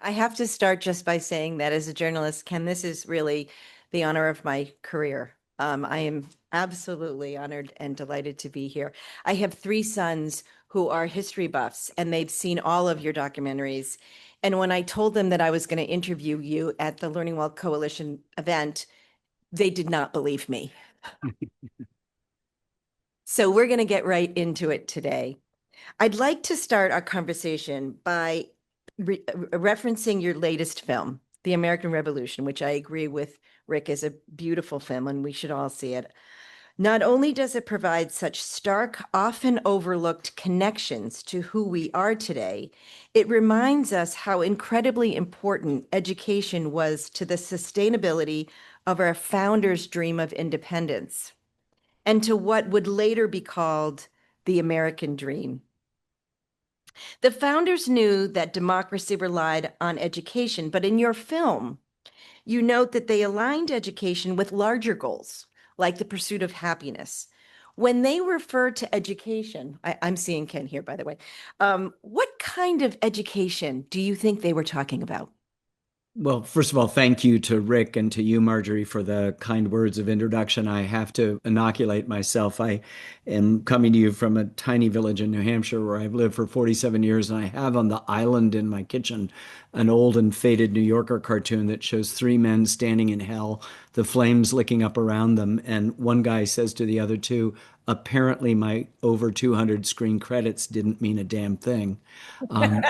I have to start just by saying that as a journalist, Ken, this is really the honor of my career. I am absolutely honored and delighted to be here. I have three sons who are history buffs, and they've seen all of your documentaries. And when I told them that I was going to interview you at the LearningWell Coalition event, they did not believe me. So we're going to get right into it today. I'd like to start our conversation by referencing your latest film, The American Revolution, which I agree with Rick is a beautiful film and we should all see it. Not only does it provide such stark, often overlooked connections to who we are today, it reminds us how incredibly important education was to the sustainability of our founders' dream of independence and to what would later be called the American dream. The founders knew that democracy relied on education, but in your film, you note that they aligned education with larger goals, like the pursuit of happiness. When they refer to education, I'm seeing Ken here, by the way, what kind of education do you think they were talking about? Well, first of all, thank you to Rick and to you, Marjorie, for the kind words of introduction. I have to inoculate myself. I am coming to you from a tiny village in New Hampshire where I've lived for 47 years, and I have on the island in my kitchen an old and faded New Yorker cartoon that shows three men standing in hell, the flames licking up around them. And one guy says to the other two, apparently my over 200 screen credits didn't mean a damn thing. Um,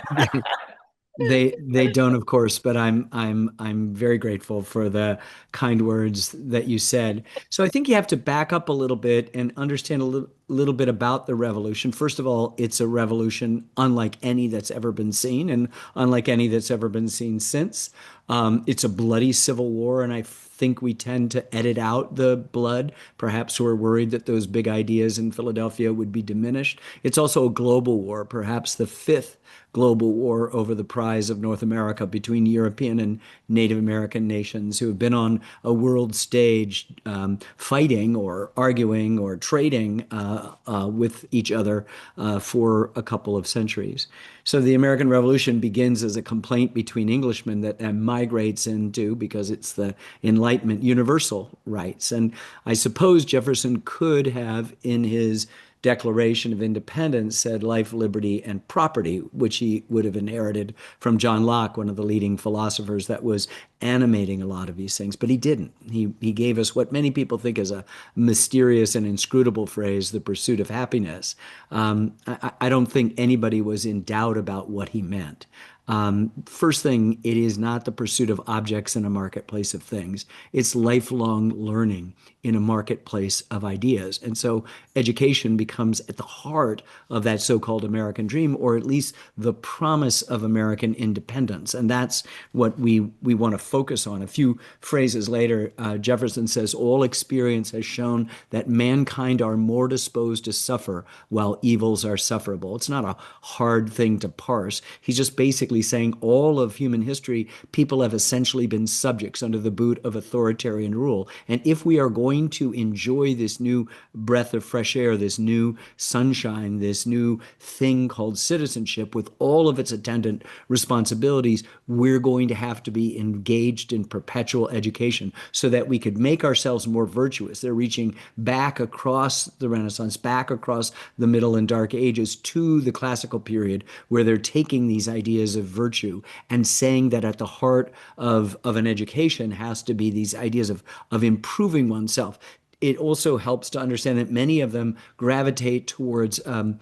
they don't, of course, but I'm very grateful for the kind words that you said. So I think you have to back up a little bit and understand a little bit about the revolution. First of all, it's a revolution unlike any that's ever been seen and unlike any that's ever been seen since. It's a bloody civil war, and I think we tend to edit out the blood. Perhaps we're worried that those big ideas in Philadelphia would be diminished. It's also a global war, perhaps the fifth global war over the prize of North America between European and Native American nations who have been on a world stage fighting or arguing or trading with each other for a couple of centuries. So the American Revolution begins as a complaint between Englishmen that migrates into, because it's the Enlightenment, universal rights. And I suppose Jefferson could have, in his Declaration of Independence, said life, liberty, and property, which he would have inherited from John Locke, one of the leading philosophers that was animating a lot of these things. But he didn't. He gave us what many people think is a mysterious and inscrutable phrase, the pursuit of happiness. I don't think anybody was in doubt about what he meant. First thing, it is not the pursuit of objects in a marketplace of things. It's lifelong learning in a marketplace of ideas. And so education becomes at the heart of that so-called American dream, or at least the promise of American independence. And that's what we want to focus on. A few phrases later, Jefferson says, all experience has shown that mankind are more disposed to suffer while evils are sufferable. It's not a hard thing to parse. He's just basically saying all of human history, people have essentially been subjects under the boot of authoritarian rule. And if we are going to enjoy this new breath of fresh air, this new sunshine, this new thing called citizenship with all of its attendant responsibilities, we're going to have to be engaged in perpetual education so that we could make ourselves more virtuous. They're reaching back across the Renaissance, back across the Middle and Dark Ages to the classical period, where they're taking these ideas of virtue and saying that at the heart of an education has to be these ideas of improving oneself. It also helps to understand that many of them gravitate towards a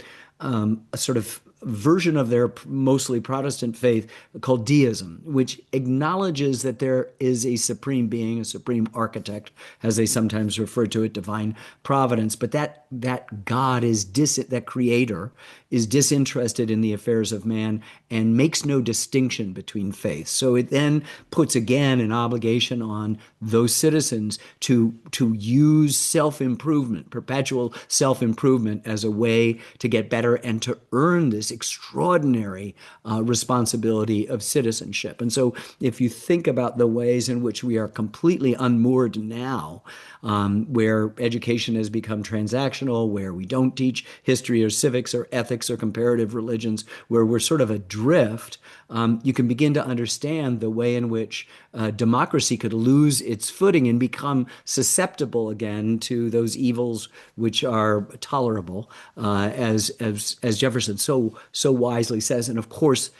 sort of version of their mostly Protestant faith called deism, which acknowledges that there is a supreme being, a supreme architect, as they sometimes refer to it, divine providence, but that God is that creator is disinterested in the affairs of man and makes no distinction between faiths. So it then puts again an obligation on those citizens to use self-improvement, perpetual self-improvement, as a way to get better and to earn this extraordinary responsibility of citizenship. And so if you think about the ways in which we are completely unmoored now, where education has become transactional, where we don't teach history or civics or ethics or comparative religions, where we're sort of adrift, you can begin to understand the way in which democracy could lose its footing and become susceptible again to those evils which are tolerable, as Jefferson so wisely says. And of course,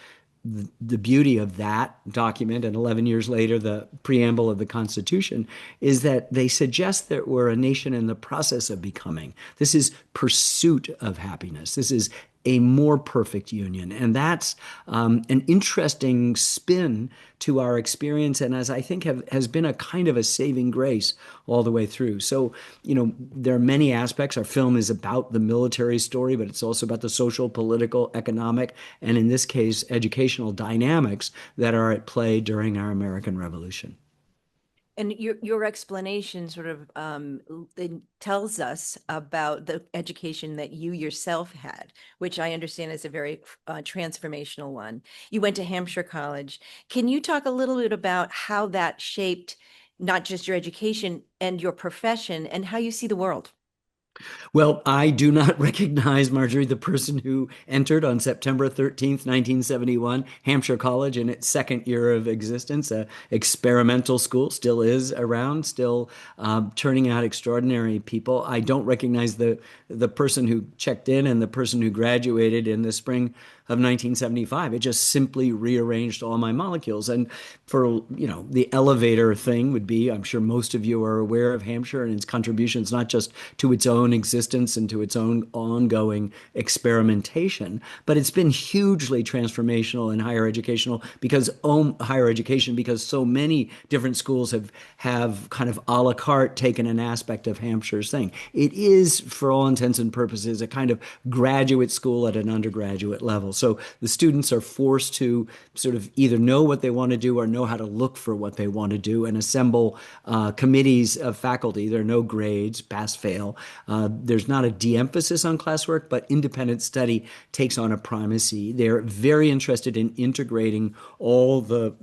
the beauty of that document, and 11 years later, the preamble of the Constitution, is that they suggest that we're a nation in the process of becoming. This is pursuit of happiness. This is a more perfect union. And that's an interesting spin to our experience, and as I think has been a kind of a saving grace all the way through. So, there are many aspects. Our film is about the military story, but it's also about the social, political, economic, and in this case, educational dynamics that are at play during our American Revolution. And your explanation sort of it tells us about the education that you yourself had, which I understand is a very transformational one. You went to Hampshire College. Can you talk a little bit about how that shaped not just your education and your profession and how you see the world? Well, I do not recognize, Marjorie, the person who entered on September 13th, 1971, Hampshire College in its second year of existence, a experimental school, still is around, still turning out extraordinary people. I don't recognize the person who checked in and the person who graduated in the spring of 1975. It just simply rearranged all my molecules. And for, the elevator thing would be, I'm sure most of you are aware of Hampshire and its contributions, not just to its own existence and to its own ongoing experimentation, but it's been hugely transformational in higher education because so many different schools have kind of a la carte taken an aspect of Hampshire's thing. It is, for all intents and purposes, a kind of graduate school at an undergraduate level. So the students are forced to sort of either know what they want to do or know how to look for what they want to do and assemble committees of faculty. There are no grades, pass, fail. There's not a de-emphasis on classwork, but independent study takes on a primacy. They're very interested in integrating all the,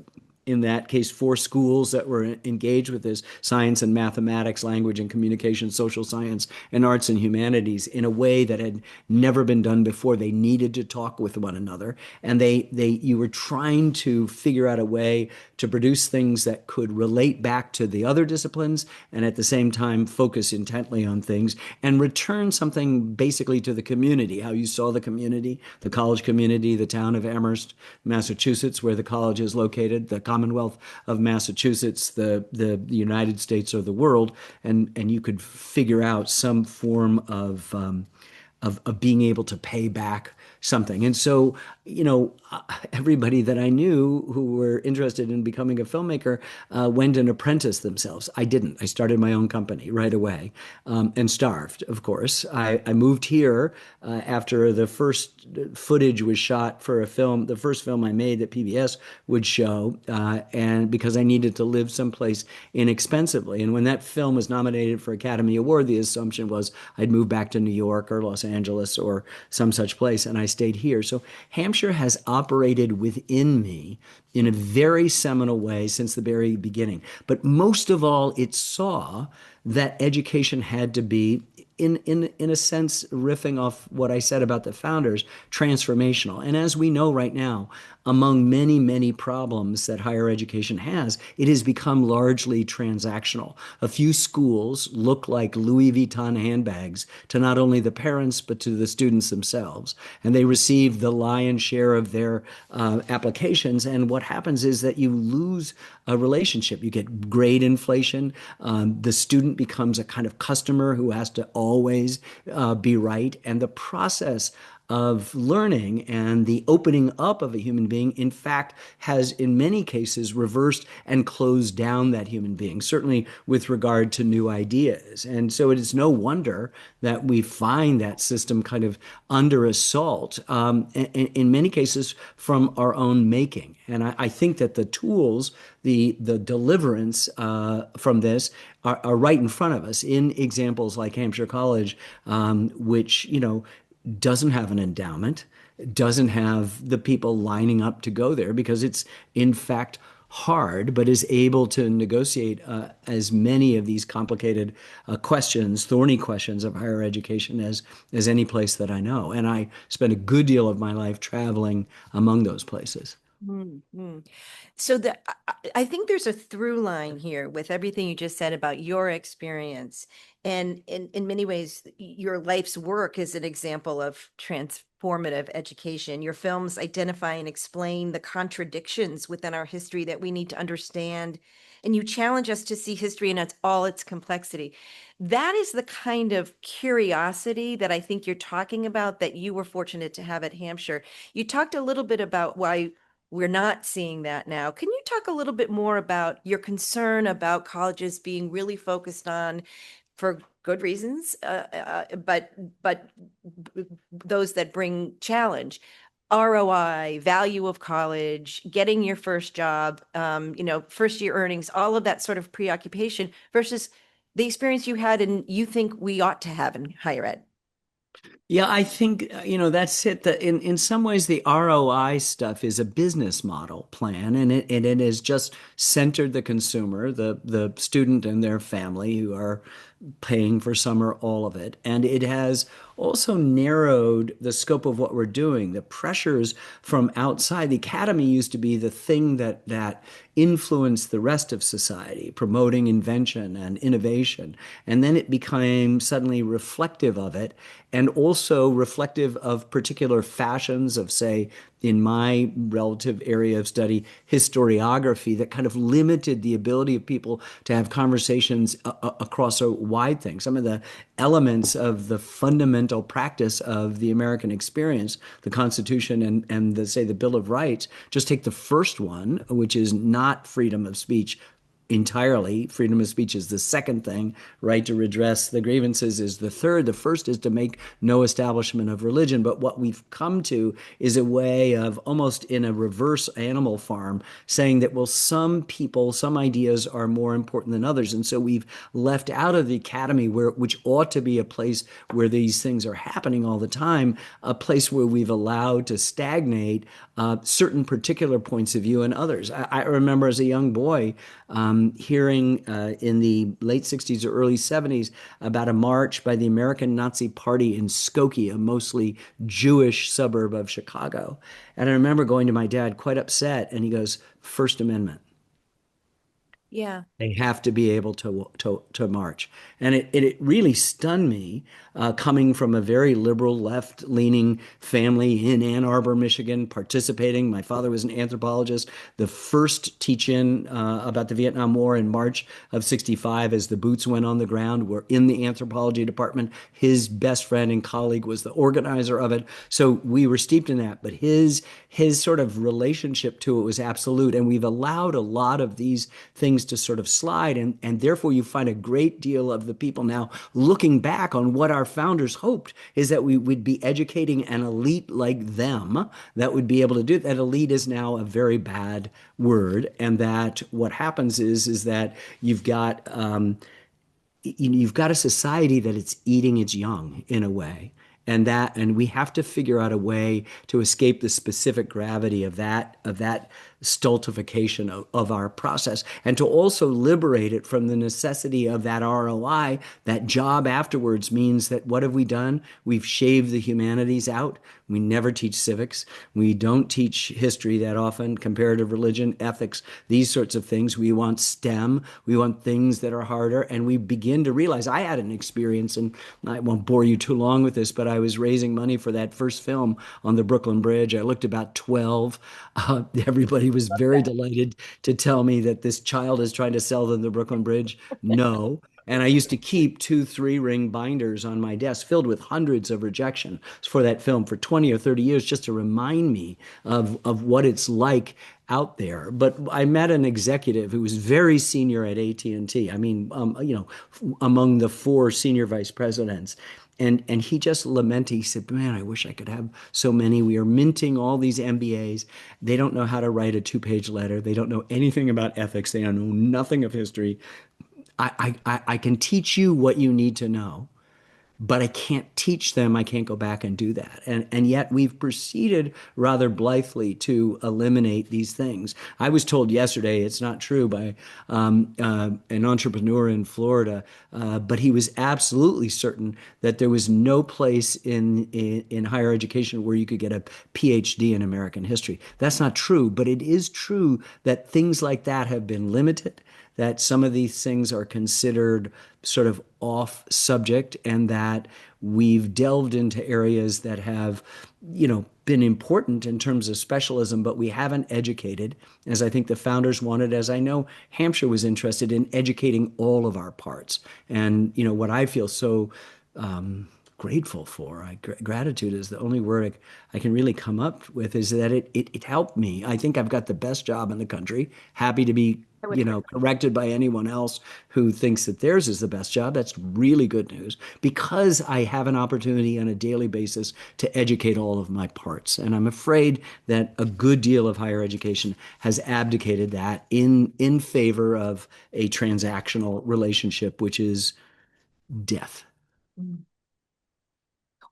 in that case, 4 schools that were engaged with this: science and mathematics, language and communication, social science, and arts and humanities, in a way that had never been done before. They needed to talk with one another, and you were trying to figure out a way to produce things that could relate back to the other disciplines and at the same time focus intently on things and return something basically to the community, how you saw the community, the college community, the town of Amherst, Massachusetts, where the college is located, the Commonwealth of Massachusetts, the United States, or the world, and you could figure out some form of being able to pay back something. And so, everybody that I knew who were interested in becoming a filmmaker went and apprenticed themselves. I didn't. I started my own company right away, and starved, of course. I moved here after the first footage was shot for a film, the first film I made that PBS would show, and because I needed to live someplace inexpensively. And when that film was nominated for Academy Award, the assumption was I'd move back to New York or Los Angeles or some such place, and I stayed here. So Hampshire has operated within me in a very seminal way since the very beginning. But most of all, it saw that education had to be, in a sense, riffing off what I said about the founders, transformational. And as we know right now, among many, many problems that higher education has, it has become largely transactional. A few schools look like Louis Vuitton handbags to not only the parents, but to the students themselves. And they receive the lion's share of their applications. And what happens is that you lose a relationship. You get grade inflation. The student becomes a kind of customer who has to always be right. And the process of learning and the opening up of a human being, in fact, has in many cases reversed and closed down that human being, certainly with regard to new ideas. And so it is no wonder that we find that system kind of under assault, in many cases from our own making. And I think that the tools, the deliverance from this are right in front of us in examples like Hampshire College, which, doesn't have an endowment, doesn't have the people lining up to go there because it's in fact hard, but is able to negotiate as many of these complicated questions, thorny questions of higher education as any place that I know. And I spent a good deal of my life traveling among those places. Mhm. So I think there's a through line here with everything you just said about your experience. And in many ways, your life's work is an example of transformative education. Your films identify and explain the contradictions within our history that we need to understand. And you challenge us to see history in all its complexity. That is the kind of curiosity that I think you're talking about that you were fortunate to have at Hampshire. You talked a little bit about why we're not seeing that now. Can you talk a little bit more about your concern about colleges being really focused on, for good reasons, but those that bring challenge, ROI, value of college, getting your first job, first year earnings, all of that sort of preoccupation versus the experience you had and you think we ought to have in higher ed? Yeah, I think that's it. In some ways the ROI stuff is a business model plan, and it has just centered the consumer, the student and their family who are paying for some or all of it. And it has also narrowed the scope of what we're doing. The pressures from outside. The academy used to be the thing that influenced the rest of society, promoting invention and innovation. And then it became suddenly reflective of it, and also reflective of particular fashions of, say, in my relative area of study, historiography, that kind of limited the ability of people to have conversations across a wide thing. Some of the elements of the fundamental practice of the American experience, the Constitution and say, the Bill of Rights, just take the first one, which is not freedom of speech entirely. Freedom of speech is the second thing. Right to redress the grievances is the third. The first is to make no establishment of religion. But what we've come to is a way of, almost in a reverse Animal Farm, saying that, well, some people, some ideas are more important than others. And so we've left out of the academy, which ought to be a place where these things are happening all the time, a place where we've allowed to stagnate certain particular points of view and others. I remember as a young boy hearing in the late 60s or early 70s about a march by the American Nazi Party in Skokie, a mostly Jewish suburb of Chicago. And I remember going to my dad quite upset, and he goes, First Amendment. Yeah. They have to be able to march. And it really stunned me, coming from a very liberal, left-leaning family in Ann Arbor, Michigan, participating. My father was an anthropologist. The first teach-in about the Vietnam War in March of 65, as the boots went on the ground, were in the anthropology department. His best friend and colleague was the organizer of it. So we were steeped in that. But his sort of relationship to it was absolute. And we've allowed a lot of these things to sort of slide. And therefore, you find a great deal of the people now looking back on what our founders hoped is that we would be educating an elite like them that would be able to do it. That elite is now a very bad word. And that what happens is that you've got a society that it's eating its young in a way. And we have to figure out a way to escape the specific gravity of that stultification of our process, and to also liberate it from the necessity of that ROI. That job afterwards means that, what have we done? We've shaved the humanities out. We never teach civics. We don't teach history that often, comparative religion, ethics, these sorts of things. We want STEM. We want things that are harder. And we begin to realize, I had an experience, and I won't bore you too long with this, but I was raising money for that first film on the Brooklyn Bridge. I looked about 12. Everybody was very delighted to tell me that this child is trying to sell them the Brooklyn Bridge. No. And I used to keep 2 3-ring binders on my desk filled with hundreds of rejections for that film for 20 or 30 years, just to remind me of what it's like out there. But I met an executive who was very senior at AT&T. I mean, among the 4 senior vice presidents. And he just lamented. He said, "Man, I wish I could have so many. We are minting all these MBAs. They don't know how to write a 2-page letter. They don't know anything about ethics. They don't know nothing of history. I can teach you what you need to know, but I can't teach them. I can't go back and do that. And yet we've proceeded rather blithely to eliminate these things. I was told yesterday, it's not true, by an entrepreneur in Florida, but he was absolutely certain that there was no place in higher education where you could get a PhD in American history. That's not true, but it is true that things like that have been limited, that some of these things are considered sort of off subject, and that we've delved into areas that have, been important in terms of specialism, but we haven't educated, as I think the founders wanted, as I know Hampshire was interested in educating all of our parts. And, what I feel so grateful for, gratitude is the only word I can really come up with, is that it helped me. I think I've got the best job in the country. Happy to be, I would agree. corrected by anyone else who thinks that theirs is the best job. That's really good news, because I have an opportunity on a daily basis to educate all of my parts. And I'm afraid that a good deal of higher education has abdicated that in favor of a transactional relationship, which is death. Mm.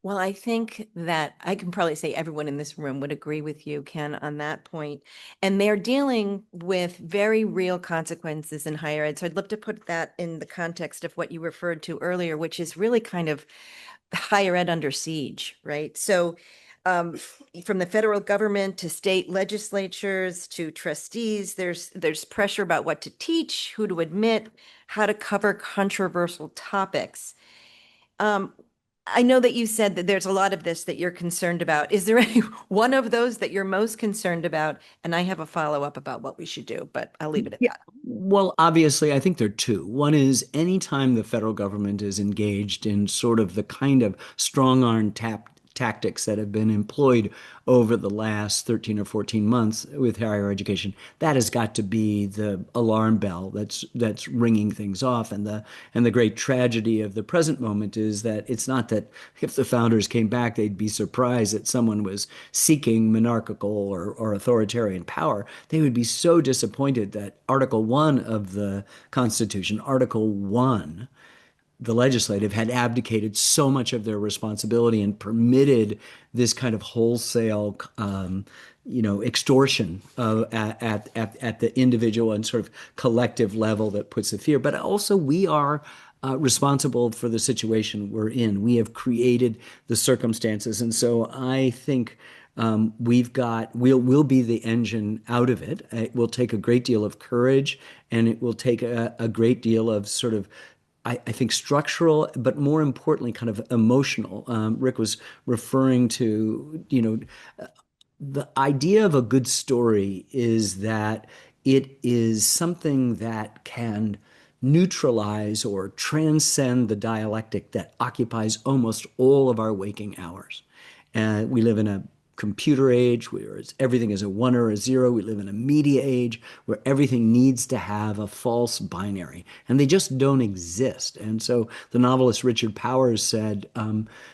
Well, I think that I can probably say everyone in this room would agree with you, Ken, on that point. And they're dealing with very real consequences in higher ed. So I'd love to put that in the context of what you referred to earlier, which is really kind of higher ed under siege, right? So um, from the federal government to state legislatures to trustees, there's pressure about what to teach, who to admit, how to cover controversial topics. Um, I know that you said that there's a lot of this that you're concerned about. Is there any one of those that you're most concerned about? And I have a follow-up about what we should do, but I'll leave it at Yeah. that. Well, obviously, I think there are two. One is anytime the federal government is engaged in sort of the kind of strong arm tactics that have been employed over the last 13 or 14 months with higher education, that has got to be the alarm bell that's ringing things off. And the great tragedy of the present moment is that it's not that if the founders came back, they'd be surprised that someone was seeking monarchical or authoritarian power. They would be so disappointed that Article 1 of the Constitution, Article 1, the legislative, had abdicated so much of their responsibility and permitted this kind of wholesale, extortion at the individual and sort of collective level that puts the fear. But also, we are responsible for the situation we're in. We have created the circumstances, and so I think we'll be the engine out of it. It will take a great deal of courage, and it will take a great deal of sort of, I think, structural, but more importantly, kind of emotional. Rick was referring to, the idea of a good story is that it is something that can neutralize or transcend the dialectic that occupies almost all of our waking hours. And we live in a computer age where everything is a one or a zero. We live in a media age where everything needs to have a false binary, and they just don't exist. And so the novelist Richard Powers said,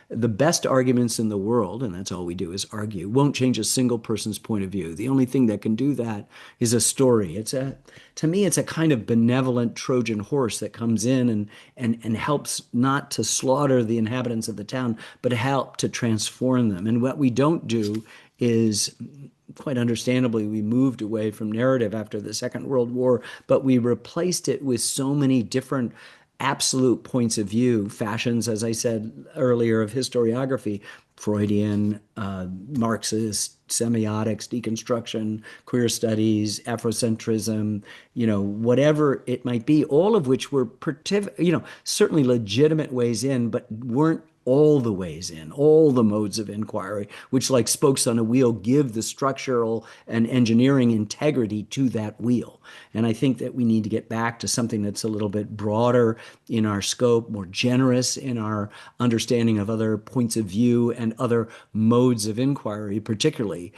the best arguments in the world, and that's all we do is argue, won't change a single person's point of view. The only thing that can do that is a story. To me, it's a kind of benevolent Trojan horse that comes in and helps not to slaughter the inhabitants of the town, but help to transform them. And what we don't do is, quite understandably, we moved away from narrative after the Second World War, but we replaced it with so many different absolute points of view, fashions, as I said earlier, of historiography, Freudian, Marxist, semiotics, deconstruction, queer studies, Afrocentrism, whatever it might be, all of which were, certainly legitimate ways in, but weren't all the ways in, all the modes of inquiry, which, like spokes on a wheel, give the structural and engineering integrity to that wheel. And I think that we need to get back to something that's a little bit broader in our scope, more generous in our understanding of other points of view and other modes of inquiry, particularly.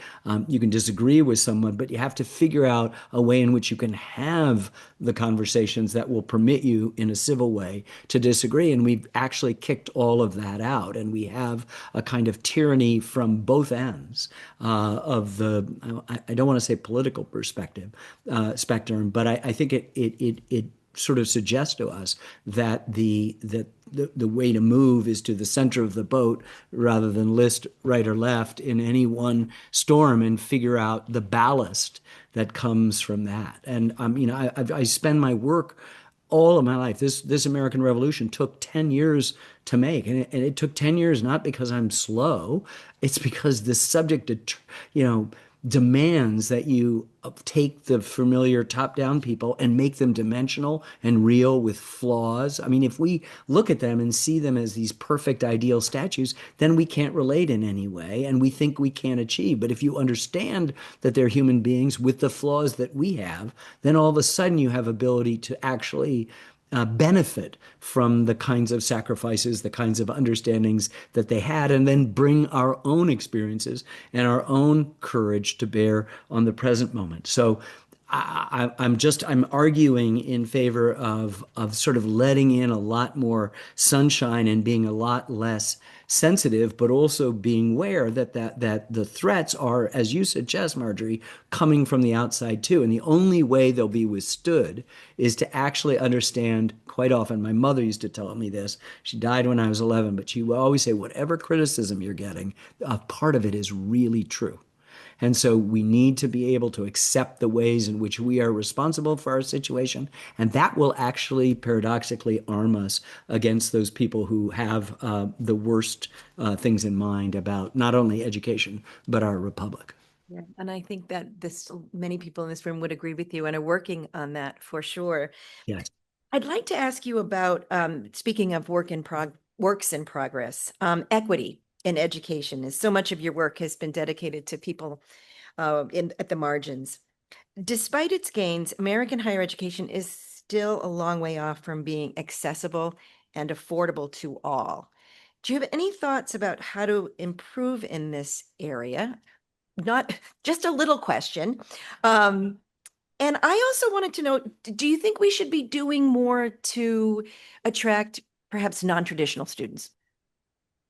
You can disagree with someone, but you have to figure out a way in which you can have the conversations that will permit you in a civil way to disagree. And we've actually kicked all of that out. And we have a kind of tyranny from both ends of I don't want to say political perspective, spectrum, but I think it sort of suggest to us that the way to move is to the center of the boat rather than list right or left in any one storm and figure out the ballast that comes from that. And I spend my work all of my life. This American Revolution took 10 years to make, and it took 10 years not because I'm slow. It's because the subject, demands that you take the familiar top-down people and make them dimensional and real with flaws. I mean, if we look at them and see them as these perfect ideal statues, then we can't relate in any way and we think we can't achieve. But if you understand that they're human beings with the flaws that we have, then all of a sudden you have ability to actually benefit from the kinds of sacrifices, the kinds of understandings that they had, and then bring our own experiences and our own courage to bear on the present moment. So I'm arguing in favor of sort of letting in a lot more sunshine and being a lot less sensitive, but also being aware that the threats are, as you suggest, Marjorie, coming from the outside too. And the only way they'll be withstood is to actually understand. Quite often, my mother used to tell me this. She died when I was 11, but she would always say, whatever criticism you're getting, a part of it is really true. And so we need to be able to accept the ways in which we are responsible for our situation. And that will actually paradoxically arm us against those people who have the worst things in mind about not only education, but our republic. Yeah, and I think that many people in this room would agree with you and are working on that for sure. Yes. I'd like to ask you about, speaking of works in progress, equity in education. Is so much of your work has been dedicated to people at the margins. Despite its gains, American higher education is still a long way off from being accessible and affordable to all. Do you have any thoughts about how to improve in this area? Not just a little question. Um, and I also wanted to know, do you think we should be doing more to attract perhaps non-traditional students?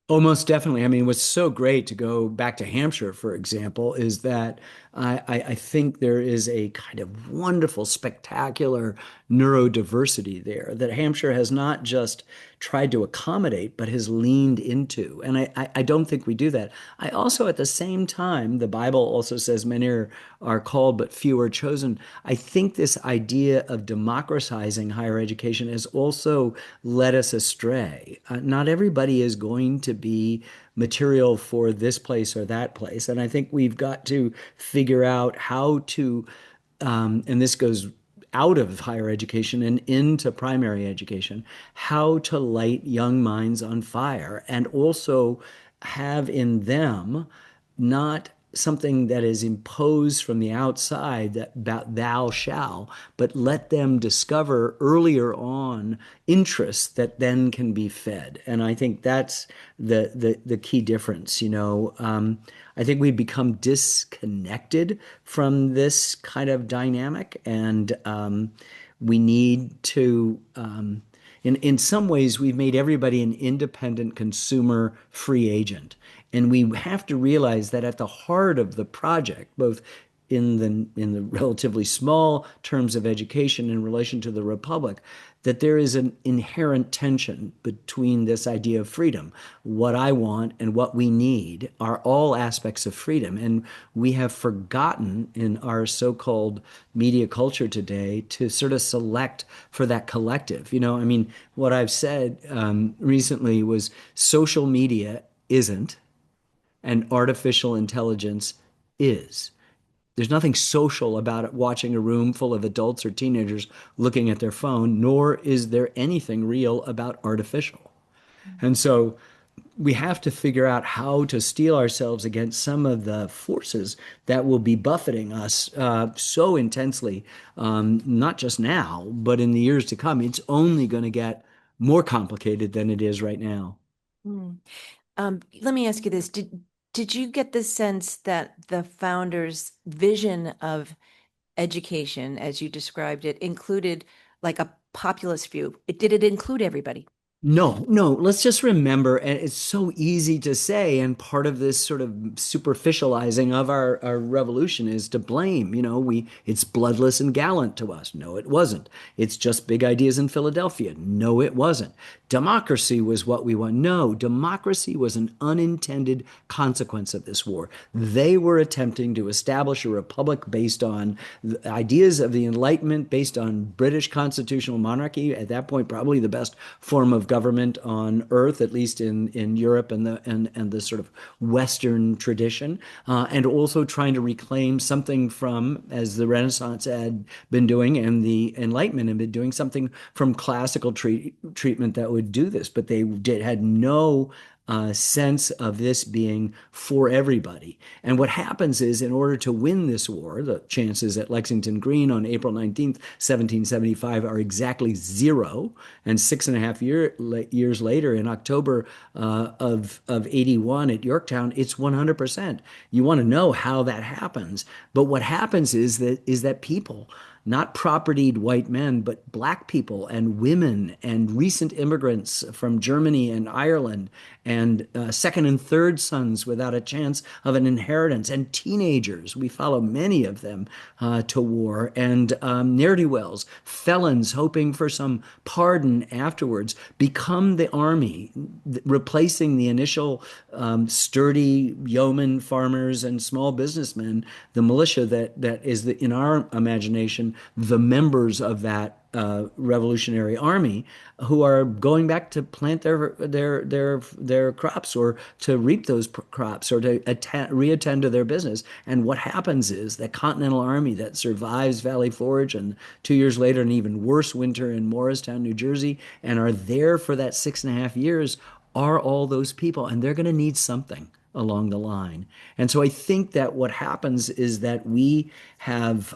Oh, most definitely. I mean, what's so great to go back to Hampshire, for example, is that I think there is a kind of wonderful, spectacular neurodiversity there that Hampshire has not just tried to accommodate, but has leaned into. And I don't think we do that. I also, at the same time, the Bible also says many are called, but few are chosen. I think this idea of democratizing higher education has also led us astray. Not everybody is going to be material for this place or that place. And I think we've got to figure out how to, and this goes out of higher education and into primary education, how to light young minds on fire and also have in them not something that is imposed from the outside that thou shall, but let them discover earlier on interests that then can be fed. And I think that's the key difference. I think we've become disconnected from this kind of dynamic, and we need to. In some ways, we've made everybody an independent consumer free agent. And we have to realize that at the heart of the project, both in the relatively small terms of education in relation to the Republic, that there is an inherent tension between this idea of freedom. What I want and what we need are all aspects of freedom. And we have forgotten in our so-called media culture today to sort of select for that collective. I mean, what I've said recently was social media isn't, and artificial intelligence is. There's nothing social about it, watching a room full of adults or teenagers looking at their phone, nor is there anything real about artificial. And so we have to figure out how to steel ourselves against some of the forces that will be buffeting us so intensely, not just now, but in the years to come. It's only going to get more complicated than it is right now. Hmm. Let me ask you this. Did you get the sense that the founders' vision of education, as you described it, included like a populist view? Did it include everybody? No, no, let's just remember, and it's so easy to say, and part of this sort of superficializing of our revolution is to blame. It's bloodless and gallant to us. No, it wasn't. It's just big ideas in Philadelphia. No, it wasn't. Democracy was what we want. No, democracy was an unintended consequence of this war. They were attempting to establish a republic based on the ideas of the Enlightenment, based on British constitutional monarchy, at that point, probably the best form of government on earth, at least in Europe and the sort of Western tradition, and also trying to reclaim something from, as the Renaissance had been doing and the Enlightenment had been doing, something from classical treatment that would do this. But they had no sense of this being for everybody. And what happens is, in order to win this war, the chances at Lexington Green on April 19th, 1775, are exactly zero. And 6.5 years later, in October of 81 at Yorktown, it's 100%. You want to know how that happens. But what happens is that people, not propertied white men, but black people and women and recent immigrants from Germany and Ireland and second and third sons without a chance of an inheritance and teenagers. We follow many of them to war, and ne'er-do-wells, felons hoping for some pardon afterwards, become the army, replacing the initial sturdy yeoman farmers and small businessmen, the militia that is in our imagination the members of that revolutionary army, who are going back to plant their crops or to reap those crops or to reattend to their business. And what happens is that Continental Army that survives Valley Forge and 2 years later an even worse winter in Morristown, New Jersey, and are there for that 6.5 years, are all those people, and they're going to need something along the line. And so I think that what happens is that we have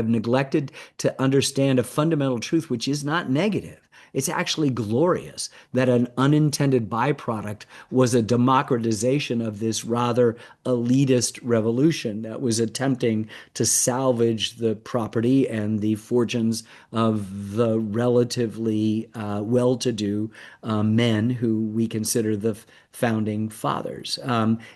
neglected to understand a fundamental truth, which is not negative. It's actually glorious that an unintended byproduct was a democratization of this rather elitist revolution that was attempting to salvage the property and the fortunes of the relatively well-to-do men who we consider the founding fathers,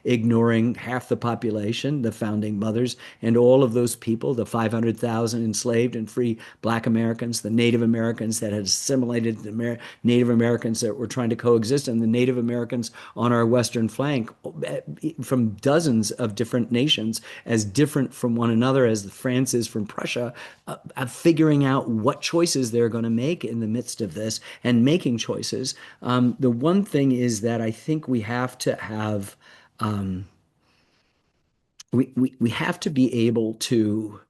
ignoring half the population, the founding mothers, and all of those people, the 500,000 enslaved and free Black Americans, the Native Americans that had assimilated, the Native Americans that were trying to coexist, and the Native Americans on our western flank from dozens of different nations, as different from one another as France is from Prussia, figuring out what choices they're going to make in the midst of this and making choices. The one thing is that I think we have to have we have to be able to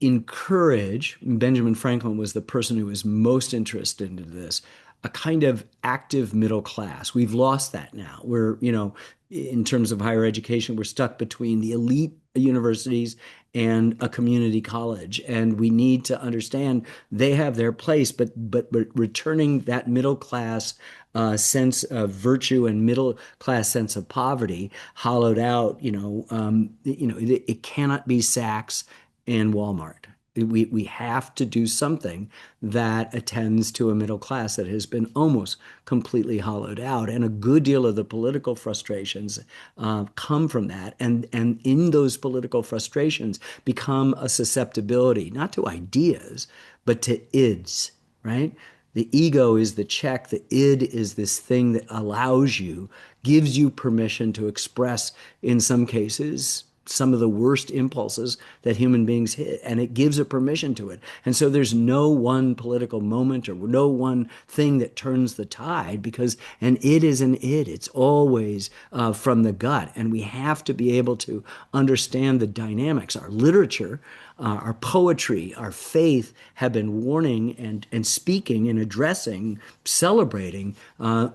encourage. Benjamin Franklin was the person who was most interested in this, a kind of active middle class. We've lost that now. In terms of higher education, we're stuck between the elite universities and a community college. And we need to understand they have their place, but returning that middle class sense of virtue and middle class sense of poverty, hollowed out, it cannot be Saks and Walmart. We have to do something that attends to a middle class that has been almost completely hollowed out. And a good deal of the political frustrations come from that. And in those political frustrations become a susceptibility, not to ideas, but to ids, right? The ego is the check. The id is this thing that allows you, gives you permission to express, in some cases, some of the worst impulses that human beings hit, and it gives a permission to it. And so there's no one political moment or no one thing that turns the tide, because an id is an id. It's always from the gut, and we have to be able to understand the dynamics. Our literature, our poetry, our faith have been warning and speaking and addressing, celebrating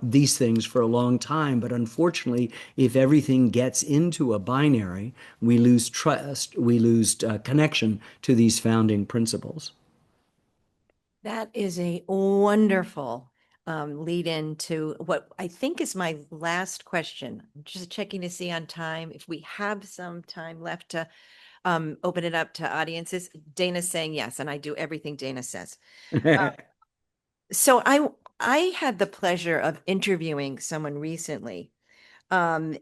these things for a long time. But unfortunately, if everything gets into a binary, we lose trust, we lose connection to these founding principles. That is a wonderful lead into what I think is my last question. I'm just checking to see on time if we have some time left to open it up to audiences. Dana's saying yes, and I do everything Dana says. So I had the pleasure of interviewing someone recently. And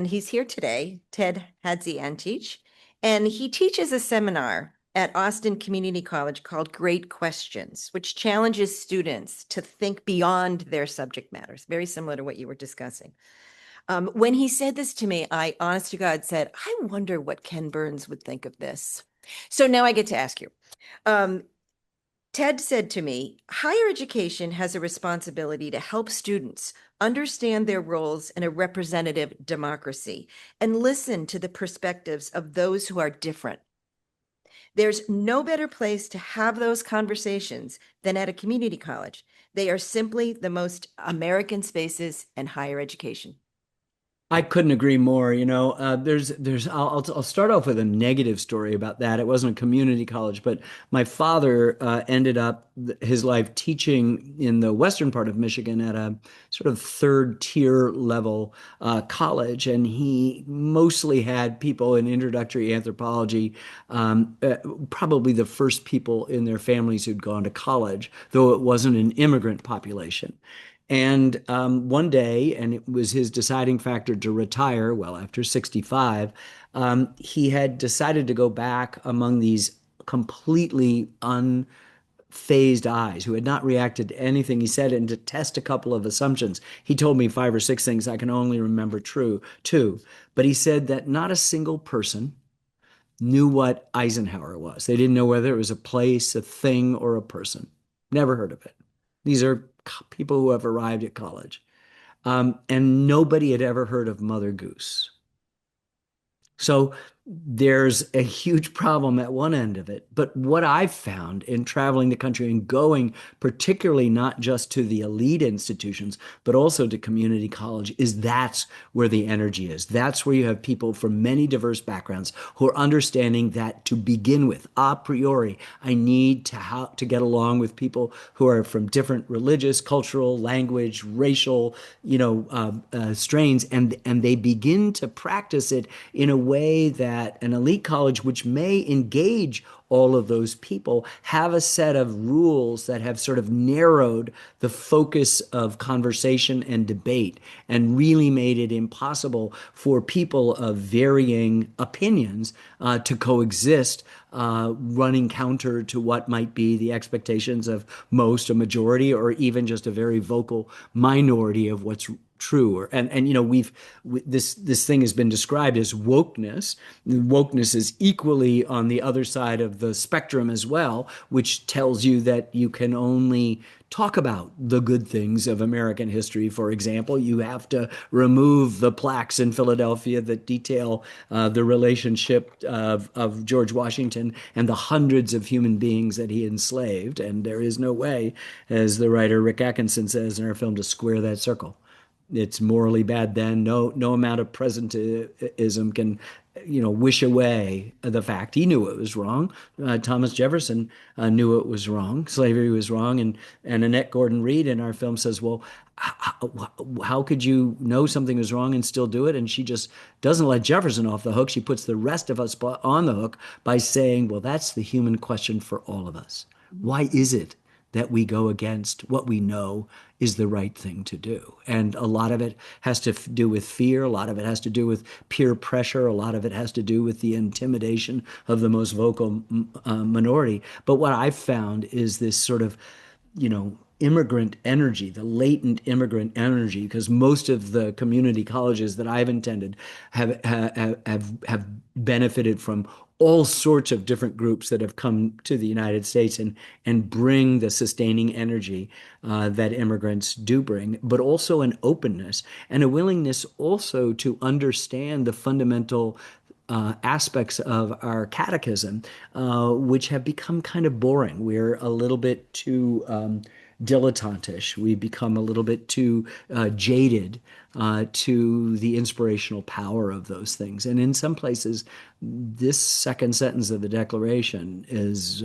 he's here today, Ted Hadzi-Antich, and he teaches a seminar at Austin Community College called Great Questions, which challenges students to think beyond their subject matters, very similar to what you were discussing. When he said this to me, I honest to God said, I wonder what Ken Burns would think of this. So now I get to ask you. Um, Ted said to me, higher education has a responsibility to help students understand their roles in a representative democracy and listen to the perspectives of those who are different. There's no better place to have those conversations than at a community college. They are simply the most American spaces in higher education. I couldn't agree more. I'll start off with a negative story about that. It wasn't a community college, but my father ended up his life teaching in the western part of Michigan at a sort of third tier level college, and he mostly had people in introductory anthropology, probably the first people in their families who'd gone to college, though it wasn't an immigrant population. And one day, and it was his deciding factor to retire, well, after 65, he had decided to go back among these completely unfazed eyes who had not reacted to anything he said and to test a couple of assumptions. He told me five or six things I can only remember two, but he said that not a single person knew what Eisenhower was. They didn't know whether it was a place, a thing, or a person. Never heard of it. These are people who have arrived at college. And nobody had ever heard of Mother Goose. So there's a huge problem at one end of it. But what I've found in traveling the country and going, particularly not just to the elite institutions, but also to community college, is that's where the energy is. That's where you have people from many diverse backgrounds who are understanding that to begin with, a priori, I need to get along with people who are from different religious, cultural, language, racial, strains, and they begin to practice it in a way that an elite college, which may engage all of those people, have a set of rules that have sort of narrowed the focus of conversation and debate and really made it impossible for people of varying opinions to coexist, running counter to what might be the expectations of most, a majority, or even just a very vocal minority of what's true. This thing has been described as wokeness. Wokeness is equally on the other side of the spectrum as well, which tells you that you can only talk about the good things of American history. For example, you have to remove the plaques in Philadelphia that detail the relationship of George Washington and the hundreds of human beings that he enslaved. And there is no way, as the writer Rick Atkinson says in our film, to square that circle. It's morally bad then. No amount of presentism can, wish away the fact he knew it was wrong. Thomas Jefferson knew it was wrong. Slavery was wrong. And Annette Gordon Reed in our film says, well, how could you know something was wrong and still do it? And she just doesn't let Jefferson off the hook. She puts the rest of us on the hook by saying, well, that's the human question for all of us. Why is it that we go against what we know is the right thing to do? And a lot of it has to do with fear. A lot of it has to do with peer pressure. A lot of it has to do with the intimidation of the most vocal minority. But what I've found is this sort of, immigrant energy, the latent immigrant energy, because most of the community colleges that I've attended have benefited from all sorts of different groups that have come to the United States and bring the sustaining energy that immigrants do bring, but also an openness and a willingness also to understand the fundamental aspects of our catechism, which have become kind of boring. We're a little bit too dilettantish. We become a little bit too jaded to the inspirational power of those things. And in some places, this second sentence of the Declaration is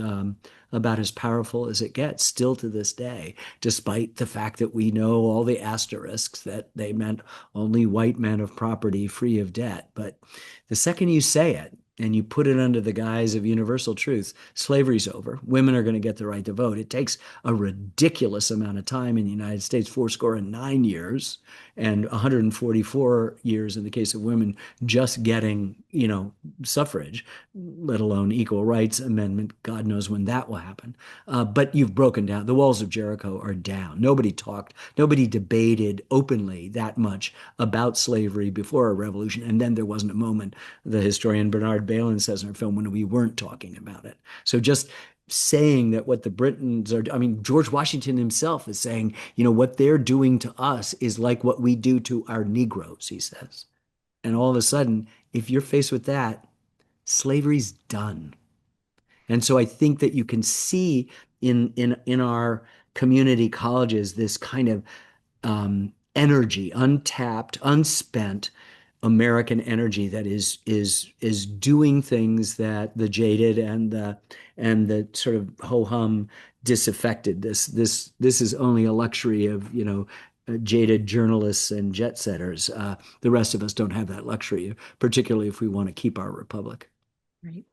about as powerful as it gets still to this day, despite the fact that we know all the asterisks that they meant only white men of property free of debt. But the second you say it, and you put it under the guise of universal truths, slavery's over. Women are going to get the right to vote. It takes a ridiculous amount of time in the United States, 49 years, and 144 years in the case of women just getting, suffrage, let alone equal rights amendment. God knows when that will happen. But you've broken down. The walls of Jericho are down. Nobody talked, nobody debated openly that much about slavery before a revolution. And then there wasn't a moment, the historian Bernard Bailyn says in her film, when we weren't talking about it. So just saying that what the Britons are, I mean, George Washington himself is saying, what they're doing to us is like what we do to our Negroes, he says. And all of a sudden, if you're faced with that, slavery's done. And so I think that you can see in our community colleges this kind of energy, untapped, unspent American energy that is doing things that the jaded and the sort of ho-hum disaffected. This is only a luxury of jaded journalists and jet setters. The rest of us don't have that luxury, particularly if we want to keep our republic. Right.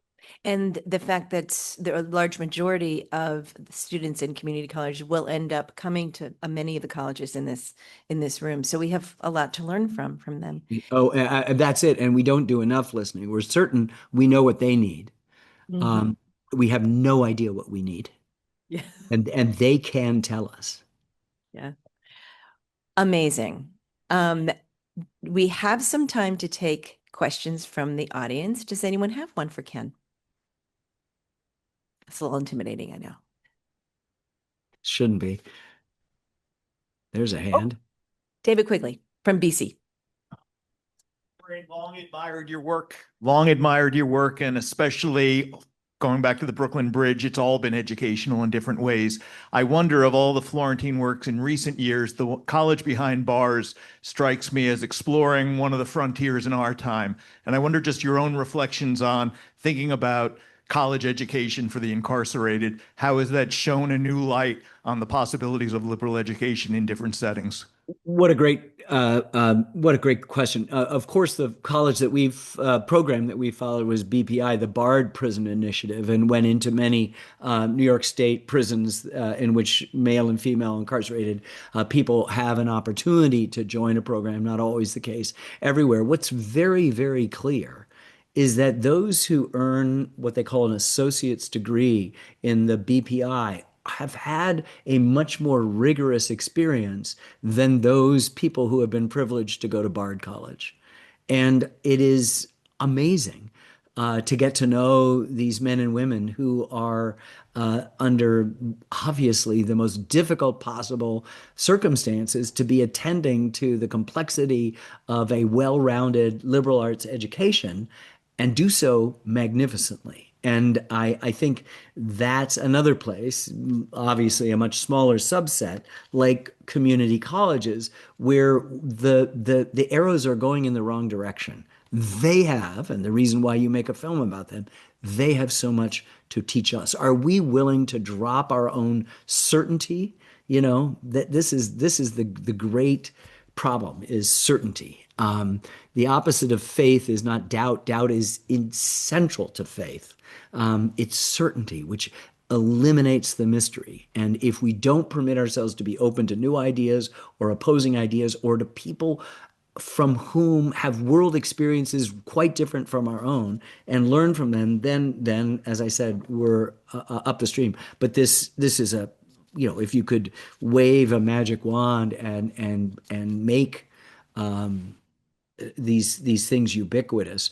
And the fact that a large majority of the students in community college will end up coming to many of the colleges in this room. So we have a lot to learn from them. Oh, that's it. And we don't do enough listening. We're certain we know what they need. Mhm. Um, we have no idea what we need, Yeah. and they can tell us. Yeah. Amazing. Um, we have some time to take questions from the audience. Does anyone have one for Ken? It's a little intimidating, I know. Shouldn't be. There's a Oh, hand. David Quigley from BC. Long admired your work, and especially going back to the Brooklyn Bridge, it's all been educational in different ways. I wonder, of all the Florentine works in recent years, the College Behind Bars strikes me as exploring one of the frontiers in our time. And I wonder just your own reflections on thinking about college education for the incarcerated. How has that shown a new light on the possibilities of liberal education in different settings? What a great question. Of course, the college that we've program that we followed was BPI, the Barred Prison Initiative, and went into many New York State prisons in which male and female incarcerated people have an opportunity to join a program. Not always the case everywhere. What's very, very clear is that those who earn what they call an associate's degree in the BPI have had a much more rigorous experience than those people who have been privileged to go to Bard College. And it is amazing to get to know these men and women who are under obviously the most difficult possible circumstances to be attending to the complexity of a well-rounded liberal arts education and do so magnificently. And I think that's another place, obviously a much smaller subset, like community colleges, where the arrows are going in the wrong direction. They have, and the reason why you make a film about them, they have so much to teach us. Are we willing to drop our own certainty? That this is the great problem is certainty. The opposite of faith is not doubt. Doubt is essential to faith. It's certainty, which eliminates the mystery. And if we don't permit ourselves to be open to new ideas or opposing ideas or to people from whom have world experiences quite different from our own and learn from them, then as I said, we're up the stream. But this is if you could wave a magic wand and make these things ubiquitous,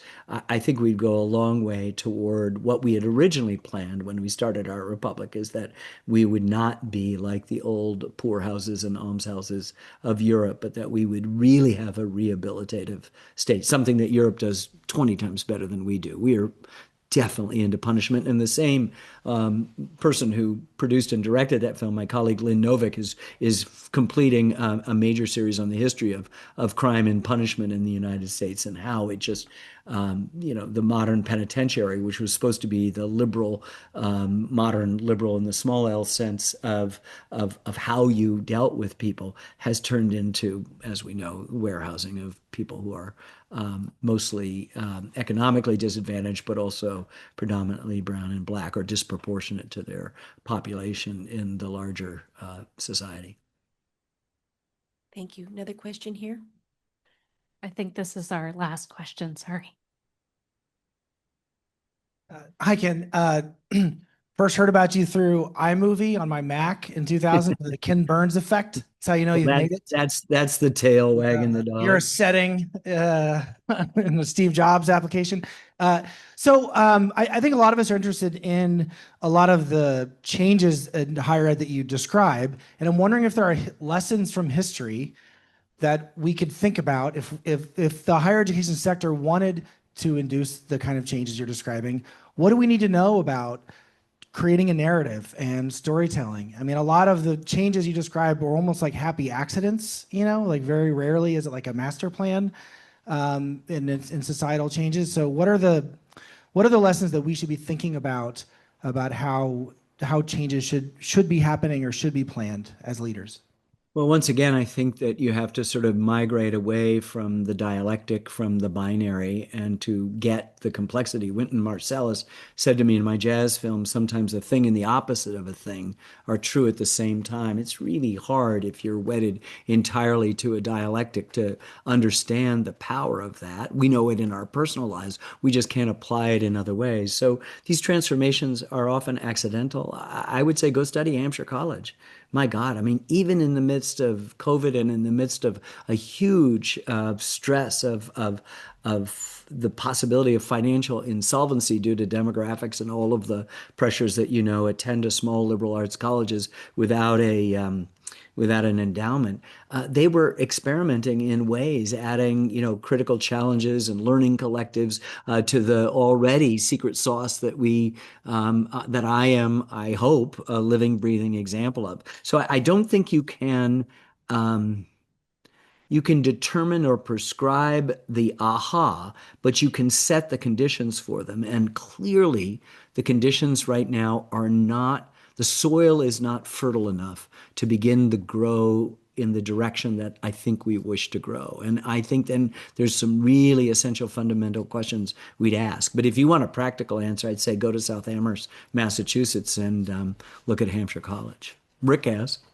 I think we'd go a long way toward what we had originally planned when we started our republic, is that we would not be like the old poorhouses and almshouses of Europe, but that we would really have a rehabilitative state, something that Europe does 20 times better than we do. We are definitely into punishment. And the same person who produced and directed that film, my colleague Lynn Novick, is completing a major series on the history of crime and punishment in the United States and how it just the modern penitentiary, which was supposed to be the liberal, modern liberal in the small L sense of how you dealt with people, has turned into, as we know, warehousing of people. people who are mostly economically disadvantaged, but also predominantly brown and black, or disproportionate to their population in the larger society. Thank you. Another question here? I think this is our last question. Sorry. Hi, Ken. First heard about you through iMovie on my Mac in 2000, the Ken Burns effect. That's how you know you've made it. That's the tail wagging the dog. You're a setting in the Steve Jobs application. I think a lot of us are interested in a lot of the changes in higher ed that you describe. And I'm wondering if there are lessons from history that we could think about if the higher education sector wanted to induce the kind of changes you're describing. What do we need to know about creating a narrative and storytelling? I mean, a lot of the changes you described were almost like happy accidents, like very rarely is it like a master plan in societal changes. So what are the lessons that we should be thinking about how changes should be happening or should be planned as leaders? Well, once again, I think that you have to sort of migrate away from the dialectic, from the binary, and to get the complexity. Wynton Marsalis said to me in my jazz film, sometimes a thing and the opposite of a thing are true at the same time. It's really hard if you're wedded entirely to a dialectic to understand the power of that. We know it in our personal lives. We just can't apply it in other ways. So these transformations are often accidental. I would say go study Hampshire College. My God, I mean, even in the midst of COVID and in the midst of a huge stress of the possibility of financial insolvency due to demographics and all of the pressures that, attend to small liberal arts colleges without an endowment, they were experimenting in ways, adding, critical challenges and learning collectives to the already secret sauce that that I am, I hope, a living, breathing example of. So I don't think you can determine or prescribe the aha, but you can set the conditions for them. And clearly, the conditions right now are not, the soil is not fertile enough to begin to grow in the direction that I think we wish to grow. And I think then there's some really essential fundamental questions we'd ask. But if you want a practical answer, I'd say go to South Amherst, Massachusetts, and look at Hampshire College. Rick asked.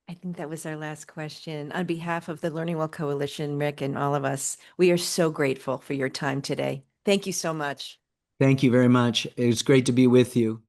I think that was our last question. On behalf of the LearningWell Coalition, Rick, and all of us, we are so grateful for your time today. Thank you so much. Thank you very much. It was great to be with you.